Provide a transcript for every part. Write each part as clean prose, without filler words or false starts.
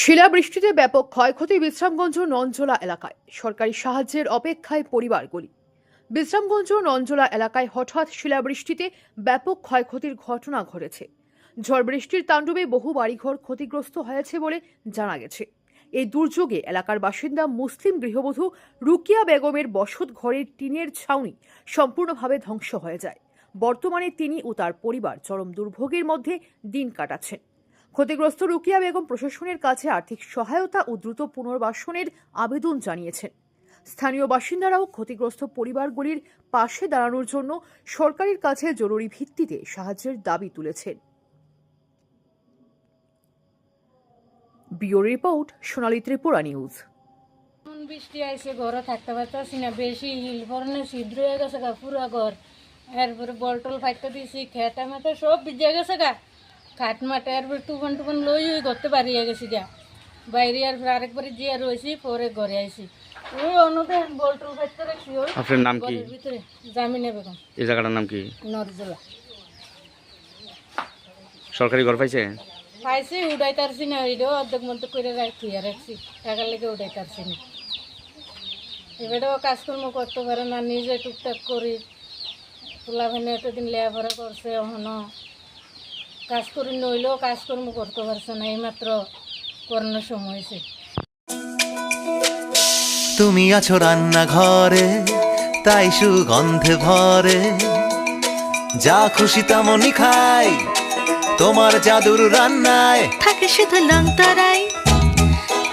শিলাবৃষ্টিতে ব্যাপক ক্ষয়ক্ষতি বিশ্রামগঞ্জ নঞ্জলা এলাকায়। সরকারি সাহায্যের অপেক্ষায় পরিবারগুলি। বিশ্রামগঞ্জ নঞ্জলা এলাকায় হঠাৎ শিলাবৃষ্টিতে ব্যাপক ক্ষয়ক্ষতির ঘটনা ঘটেছে। ঝড় বৃষ্টির তাণ্ডবে বহু বাড়িঘর ক্ষতিগ্রস্ত হয়েছে বলে জানা গেছে। এই দুর্যোগে এলাকার বাসিন্দা মুসলিম গৃহবধূ রুকিয়া বেগমের বসত ঘরের টিনের ছাউনি সম্পূর্ণভাবে ধ্বংস হয়ে যায়। বর্তমানে তিনি ও তার পরিবার চরম দুর্ভোগের মধ্যে দিন কাটাচ্ছেন। ক্ষতিগ্রস্ত রুকিয়া বেগম প্রশাসনের কাছে আর্থিক সহায়তা ও দ্রুত পুনর্বাসনের আবেদন জানিয়েছেন। স্থানীয় বাসিন্দারাও ক্ষতিগ্রস্ত পরিবারগুলির পাশে দাঁড়ানোর জন্য সরকারের কাছে জরুরি ভিত্তিতে সাহায্যের দাবি তুলেছেন। ব্যুরো রিপোর্ট, সোনালী ত্রিপুরা নিউজ। বৃষ্টি আইসে ঘরে থাকতে পারতেছি না, বেশি হিল পড়নে ছিদ্র হয়ে গেছে গা পুরা ঘর। এরপরে বলটল ফাইটতে দিয়েছি, খেটা মাঠে সব ভিজে গেছে গা। খাট মাঠে এরপরে টুপন টুপন লই ঘরতে বাড়িয়ে গেছি গা বাইরে। আর আরেকবারে জিয়া রয়েছি, পরে ঘরে আইসি। ওই অন্যতে বলটল ফাইটতে রাখছি। ওই আপনার নাম কি? ভিতরে জামিনে বেগম। এই জায়গাটার নাম কি? নরজলা। সরকারি ঘর পাইছে? পাইছি, উড়াই তারছি না। ওইটাও অর্ধেক মধ্যে করে রাখিয়া রাখছি, টাকার লেগে উড়াই তারছি না। এবারেও কাজকর্ম করতে পারে না, নিজে টুকটাক করি। তোলা ভেনে এতদিন লেখাপড়া করছে, এখনো কাজ করি নইলেও কাজকর্ম করতে পারছে না। এইমাত্র করোনার সময় হয়েছে। তুমি আছো রান্নাঘরে, তাই সুগন্ধে ভরে, যা খুশি তেমনই খাই তোমার জাদুর রান্নায়। থাকে শুধু লং তরাই,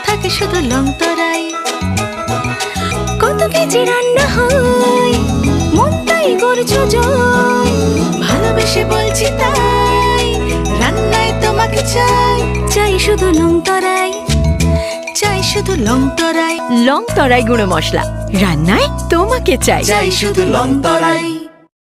থাকে শুধু লং তরাই। কত কেজি রান্না হয়, মনটাই করছো জয়। ভালোবেসে বলছি তাই, রান্নায় তোমাকে চাই। চাই শুধু লং তরাই, চাই শুধু লং তরাই। লং তরাই গুঁড়ো মশলা, রান্নায় তোমাকে চাই। চাই শুধু লং তরাই।